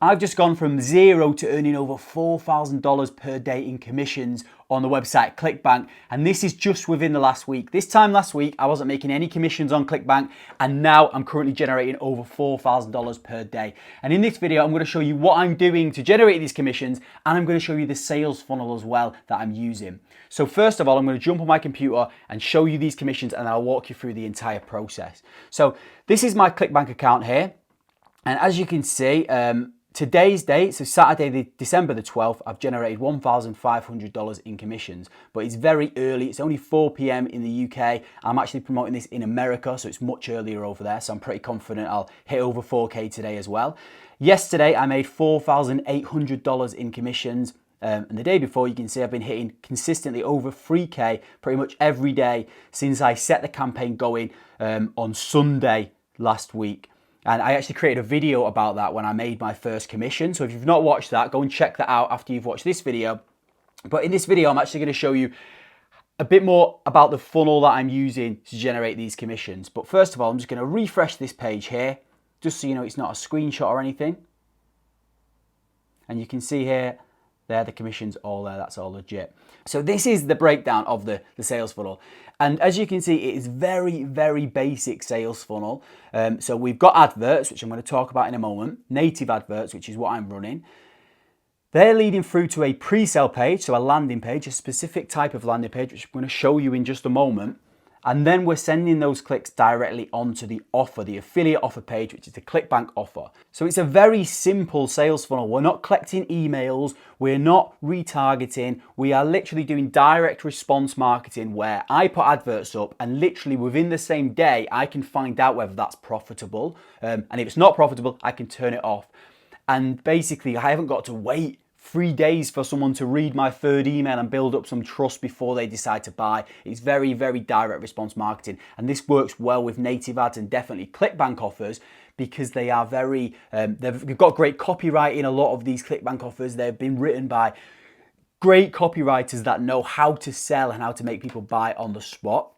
I've just gone from zero to earning over $4,000 per day in commissions on the website Clickbank, and this is just within the last week. This time last week, I wasn't making any commissions on Clickbank, and now I'm currently generating over $4,000 per day. And in this video, I'm going to show you what I'm doing to generate these commissions, and I'm going to show you the sales funnel as well that I'm using. So first of all, I'm going to jump on my computer and show you these commissions, and then I'll walk you through the entire process. So this is my Clickbank account here, and as you can see, today's date, so Saturday, December the 12th, I've generated $1,500 in commissions, but it's very early. It's only 4 p.m. in the UK. I'm actually promoting this in America, so it's much earlier over there. So I'm pretty confident I'll hit over 4K today as well. Yesterday, I made $4,800 in commissions. And the day before, you can see I've been hitting consistently over 3K pretty much every day since I set the campaign going on Sunday last week. And I actually created a video about that when I made my first commission. So if you've not watched that, go and check that out after you've watched this video. But in this video, I'm actually going to show you a bit more about the funnel that I'm using to generate these commissions. But first of all, I'm just going to refresh this page here, just so you know it's not a screenshot or anything. And you can see here, there, the commissions all there, that's all legit. So this is the breakdown of the sales funnel. And as you can see, it is very, very basic sales funnel. So we've got adverts, which I'm going to talk about in a moment, native adverts, which is what I'm running. They're leading through to a pre-sale page, so a landing page, a specific type of landing page, which I'm going to show you in just a moment. And then we're sending those clicks directly onto the offer, the affiliate offer page, which is the Clickbank offer. So it's a very simple sales funnel. We're not collecting emails. We're not retargeting. We are literally doing direct response marketing where I put adverts up and literally within the same day, I can find out whether that's profitable. And if it's not profitable, I can turn it off. And basically, I haven't got to wait 3 days for someone to read my third email and build up some trust before they decide to buy. It's very, very direct response marketing. And this works well with native ads and definitely Clickbank offers because they are very, they've got great copyright in a lot of these Clickbank offers. They've been written by great copywriters that know how to sell and how to make people buy on the spot.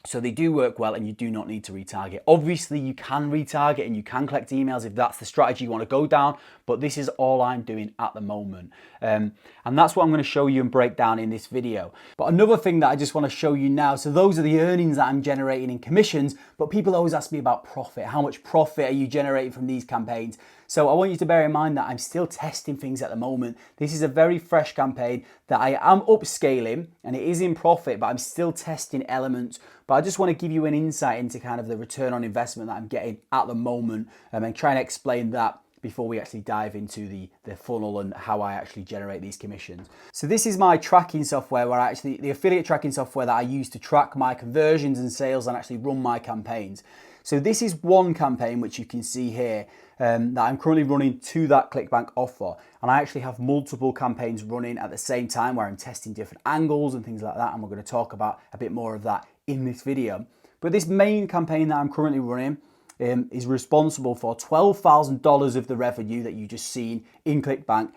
So they do work well and you do not need to retarget. Obviously you can retarget and you can collect emails if that's the strategy you want to go down, but this is all I'm doing at the moment. And that's what I'm going to show you and break down in this video. But another thing that I just want to show you now, so those are the earnings that I'm generating in commissions, but people always ask me about profit. How much profit are you generating from these campaigns? So I want you to bear in mind that I'm still testing things at the moment. This is a very fresh campaign that I am upscaling and it is in profit, but I'm still testing elements. But I just want to give you an insight into kind of the return on investment that I'm getting at the moment and try and explain that before we actually dive into the funnel and how I actually generate these commissions. So this is my tracking software the affiliate tracking software that I use to track my conversions and sales and actually run my campaigns. So this is one campaign which you can see here that I'm currently running to that Clickbank offer. And I actually have multiple campaigns running at the same time where I'm testing different angles and things like that. And we're going to talk about a bit more of that in this video. But this main campaign that I'm currently running is responsible for $12,000 of the revenue that you just seen in Clickbank.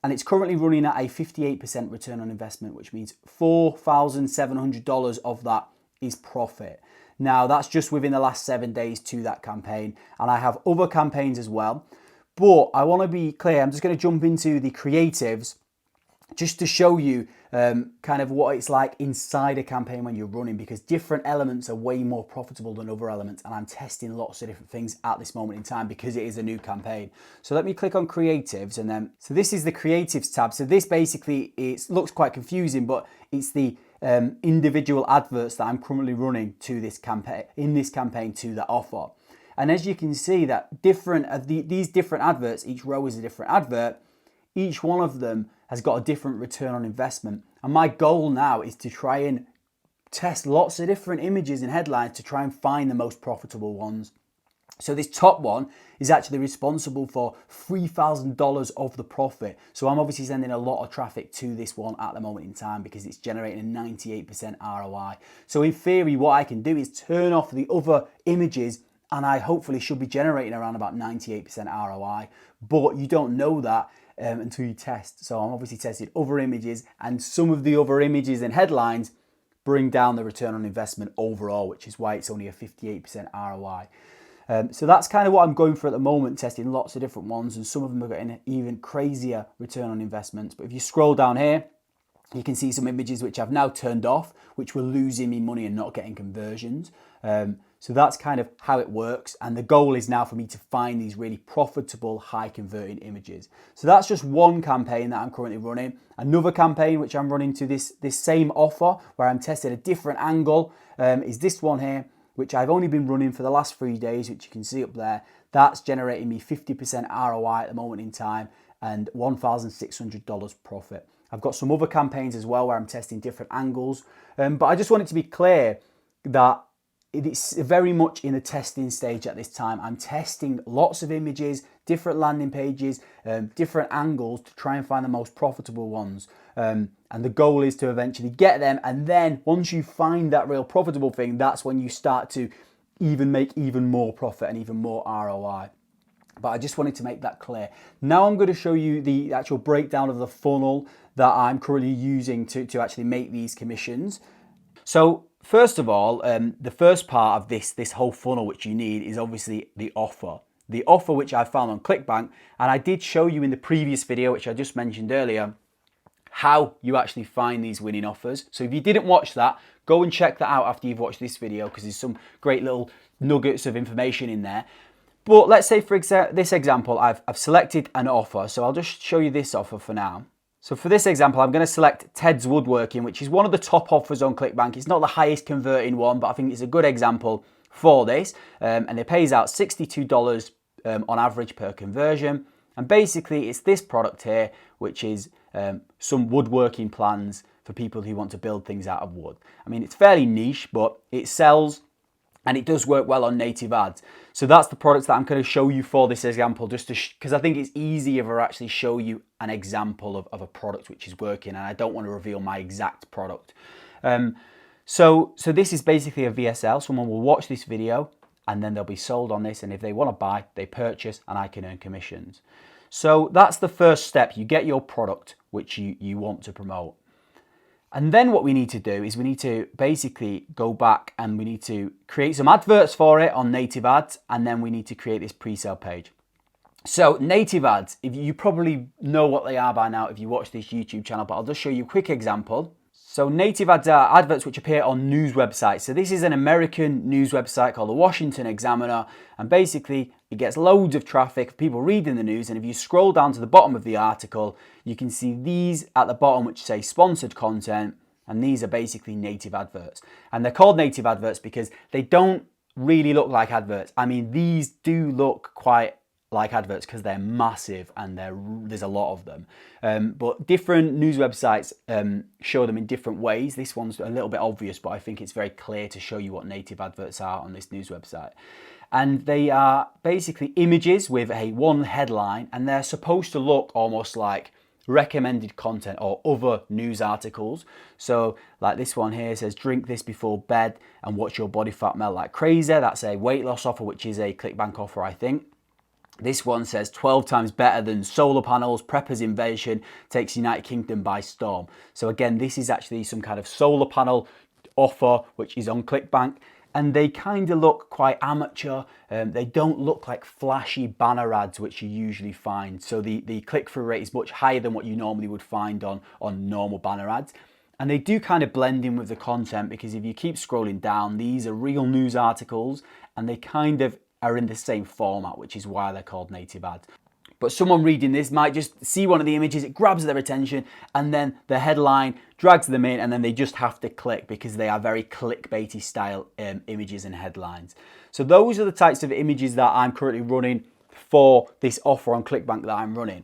And it's currently running at a 58% return on investment, which means $4,700 of that is profit. Now, that's just within the last 7 days to that campaign. And I have other campaigns as well. But I want to be clear, I'm just going to jump into the creatives just to show you kind of what it's like inside a campaign when you're running, because different elements are way more profitable than other elements. And I'm testing lots of different things at this moment in time because it is a new campaign. So let me click on creatives and then, so this is the creatives tab. So this basically, it looks quite confusing, but it's the individual adverts that I'm currently running to this campaign to that offer. And as you can see that these different adverts, each row is a different advert. Each one of them has got a different return on investment. And my goal now is to try and test lots of different images and headlines to try and find the most profitable ones. So this top one is actually responsible for $3,000 of the profit. So I'm obviously sending a lot of traffic to this one at the moment in time because it's generating a 98% ROI. So in theory, what I can do is turn off the other images and I hopefully should be generating around about 98% ROI, but you don't know that until you test. So I'm obviously testing other images, and some of the other images and headlines bring down the return on investment overall, which is why it's only a 58% ROI. So that's kind of what I'm going for at the moment, testing lots of different ones, and some of them are getting even crazier return on investments. But if you scroll down here, you can see some images which I've now turned off, which were losing me money and not getting conversions. So that's kind of how it works. And the goal is now for me to find these really profitable, high converting images. So that's just one campaign that I'm currently running. Another campaign which I'm running to this same offer where I'm testing a different angle is this one here, which I've only been running for the last 3 days, which you can see up there. That's generating me 50% ROI at the moment in time and $1,600 profit. I've got some other campaigns as well where I'm testing different angles. But I just want it to be clear that it's very much in the testing stage at this time. I'm testing lots of images, different landing pages, different angles to try and find the most profitable ones. And the goal is to eventually get them. And then once you find that real profitable thing, that's when you start to make even more profit and even more ROI. But I just wanted to make that clear. Now I'm going to show you the actual breakdown of the funnel that I'm currently using to actually make these commissions. So first of all, the first part of this whole funnel which you need is obviously the offer. The offer which I found on Clickbank, and I did show you in the previous video, which I just mentioned earlier, how you actually find these winning offers. So if you didn't watch that, go and check that out after you've watched this video, because there's some great little nuggets of information in there. But let's say for this example, I've selected an offer. So I'll just show you this offer for now. So for this example, I'm going to select Ted's Woodworking, which is one of the top offers on Clickbank. It's not the highest converting one, but I think it's a good example for this. And it pays out $62 on average per conversion. And basically it's this product here, which is some woodworking plans for people who want to build things out of wood. I mean, it's fairly niche, but it sells and it does work well on native ads. So that's the products that I'm going to show you for this example, just because I think it's easier if I actually show you an example of a product which is working, and I don't want to reveal my exact product. So this is basically a VSL. Someone will watch this video and then they'll be sold on this, and if they want to buy, they purchase and I can earn commissions. So that's the first step. You get your product which you want to promote. And then what we need to do is we need to basically go back and we need to create some adverts for it on native ads, and then we need to create this pre-sale page. So native ads, if you probably know what they are by now if you watch this YouTube channel, but I'll just show you a quick example. So native ads are adverts which appear on news websites. So this is an American news website called the Washington Examiner, and basically it gets loads of traffic, people reading the news, and if you scroll down to the bottom of the article, you can see these at the bottom which say sponsored content, and these are basically native adverts. And they're called native adverts because they don't really look like adverts. I mean, these do look quite like adverts because they're massive and there's a lot of them. But different news websites show them in different ways. This one's a little bit obvious, but I think it's very clear to show you what native adverts are on this news website. And they are basically images with one headline, and they're supposed to look almost like recommended content or other news articles. So like this one here says, drink this before bed and watch your body fat melt like crazy. That's a weight loss offer, which is a Clickbank offer, I think. This one says 12 times better than solar panels, preppers invasion takes United Kingdom by storm. So again, this is actually some kind of solar panel offer, which is on Clickbank. And they kind of look quite amateur. They don't look like flashy banner ads, which you usually find. So the click-through rate is much higher than what you normally would find on normal banner ads. And they do kind of blend in with the content, because if you keep scrolling down, these are real news articles and they kind of are in the same format, which is why they're called native ads. But someone reading this might just see one of the images, it grabs their attention, and then the headline drags them in, and then they just have to click because they are very clickbaity style images and headlines. So those are the types of images that I'm currently running for this offer on Clickbank that I'm running.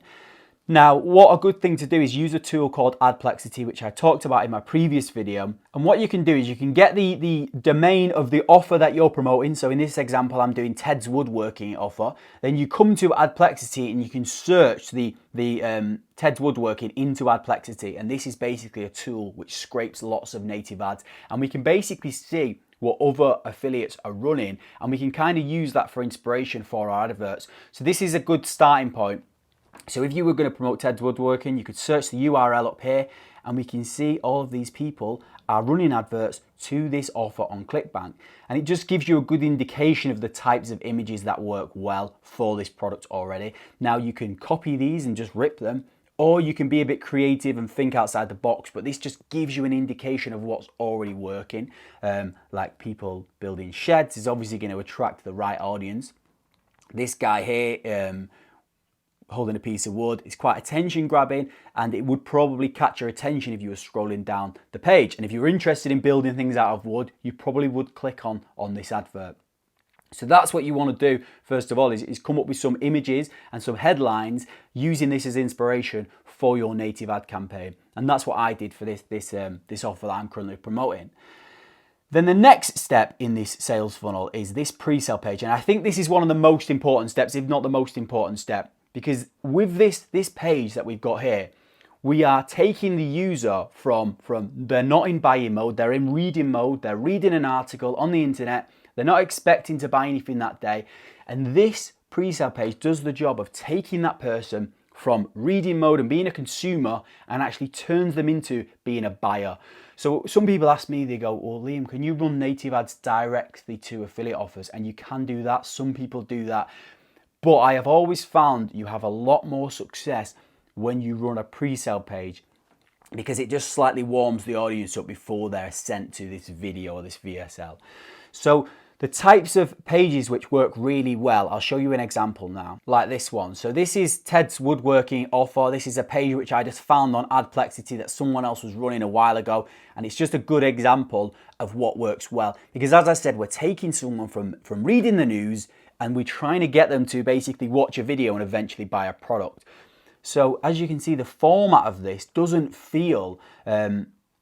Now, what a good thing to do is use a tool called Adplexity, which I talked about in my previous video. And what you can do is you can get the domain of the offer that you're promoting. So in this example, I'm doing Ted's Woodworking offer. Then you come to Adplexity and you can search the Ted's Woodworking into Adplexity. And this is basically a tool which scrapes lots of native ads. And we can basically see what other affiliates are running. And we can kind of use that for inspiration for our adverts. So this is a good starting point. So if you were going to promote Ted's Woodworking, you could search the URL up here and we can see all of these people are running adverts to this offer on Clickbank. And it just gives you a good indication of the types of images that work well for this product already. Now you can copy these and just rip them, or you can be a bit creative and think outside the box, but this just gives you an indication of what's already working. Like people building sheds is obviously going to attract the right audience. This guy here, holding a piece of wood, is quite attention grabbing, and it would probably catch your attention if you were scrolling down the page. And if you're interested in building things out of wood, you probably would click on this advert. So that's what you want to do first of all, is come up with some images and some headlines using this as inspiration for your native ad campaign. And that's what I did for this offer that I'm currently promoting. Then the next step in this sales funnel is this pre-sale page. And I think this is one of the most important steps, if not the most important step, because with this page that we've got here, we are taking the user from they're not in buying mode, they're in reading mode, they're reading an article on the internet, they're not expecting to buy anything that day. And this pre-sale page does the job of taking that person from reading mode and being a consumer and actually turns them into being a buyer. So some people ask me, they go, well, Liam, can you run native ads directly to affiliate offers? And you can do that. Some people do that. But I have always found you have a lot more success when you run a pre-sale page, because it just slightly warms the audience up before they're sent to this video or this VSL. So the types of pages which work really well, I'll show you an example now, like this one. So this is Ted's Woodworking offer. This is a page which I just found on Adplexity that someone else was running a while ago. And it's just a good example of what works well. Because as I said, we're taking someone from reading the news and we're trying to get them to basically watch a video and eventually buy a product. So as you can see, the format of this doesn't feel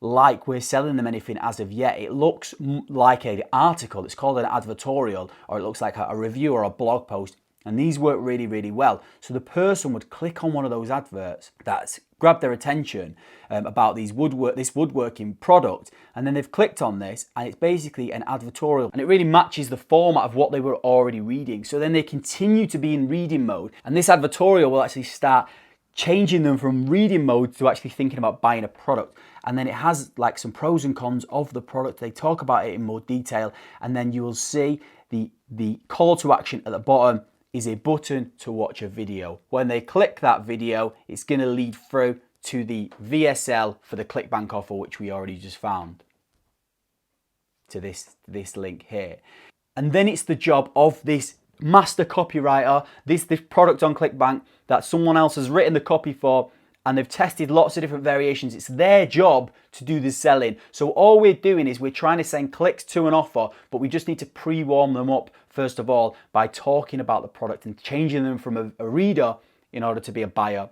like we're selling them anything as of yet. It looks like an article. It's called an advertorial, or it looks like a review or a blog post. And these work really, really well. So the person would click on one of those adverts that's grabbed their attention about this woodworking product, and then they've clicked on this, and it's basically an advertorial, and it really matches the format of what they were already reading. So then they continue to be in reading mode, and this advertorial will actually start changing them from reading mode to actually thinking about buying a product. And then it has like some pros and cons of the product. They talk about it in more detail, and then you will see the call to action at the bottom is a button to watch a video. When they click that video, it's going to lead through to the VSL for the Clickbank offer, which we already just found, to this link here. And then it's the job of this master copywriter, this product on Clickbank that someone else has written the copy for, and they've tested lots of different variations. It's their job to do the selling. So all we're doing is we're trying to send clicks to an offer, but we just need to pre-warm them up, first of all, by talking about the product and changing them from a reader in order to be a buyer.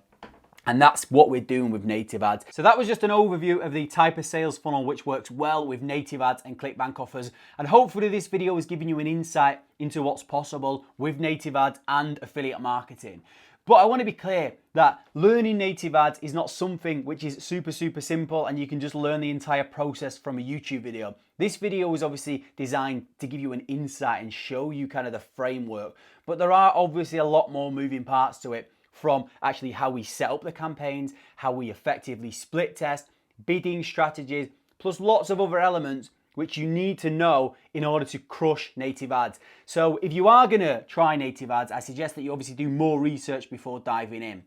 And that's what we're doing with native ads. So that was just an overview of the type of sales funnel which works well with native ads and Clickbank offers. And hopefully this video has given you an insight into what's possible with native ads and affiliate marketing. But I want to be clear that learning native ads is not something which is super simple and you can just learn the entire process from a YouTube video. This video was obviously designed to give you an insight and show you kind of the framework. But there are obviously a lot more moving parts to it, from actually how we set up the campaigns, how we effectively split test, bidding strategies, plus lots of other elements which you need to know in order to crush native ads. So if you are gonna try native ads, I suggest that you obviously do more research before diving in.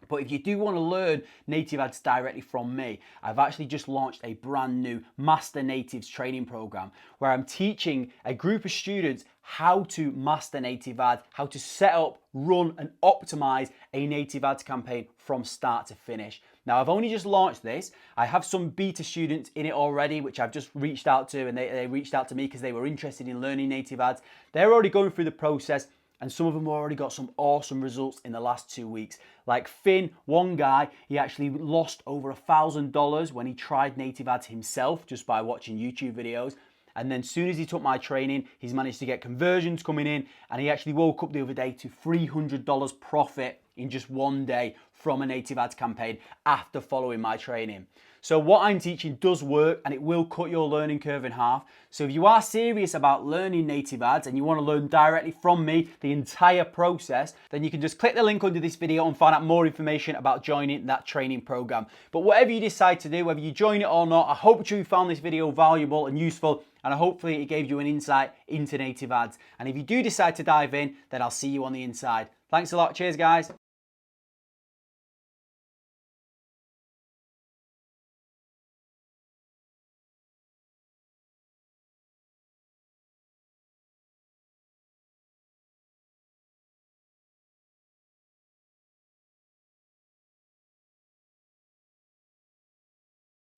But if you do want to learn native ads directly from me, I've actually just launched a brand new Master Natives training program where I'm teaching a group of students how to master native ads, how to set up, run and optimize a native ads campaign from start to finish. Now, I've only just launched this. I have some beta students in it already, which I've just reached out to, and they reached out to me because they were interested in learning native ads. They're already going through the process, and some of them already got some awesome results in the last 2 weeks. Like Finn, one guy, he actually lost over $1,000 when he tried native ads himself just by watching YouTube videos. And then as soon as he took my training, he's managed to get conversions coming in, and he actually woke up the other day to $300 profit in just one day from a native ads campaign after following my training. So what I'm teaching does work, and it will cut your learning curve in half. So if you are serious about learning native ads and you want to learn directly from me the entire process, then you can just click the link under this video and find out more information about joining that training program. But whatever you decide to do, whether you join it or not, I hope you found this video valuable and useful, and hopefully it gave you an insight into native ads. And if you do decide to dive in, then I'll see you on the inside. Thanks a lot. Cheers, guys.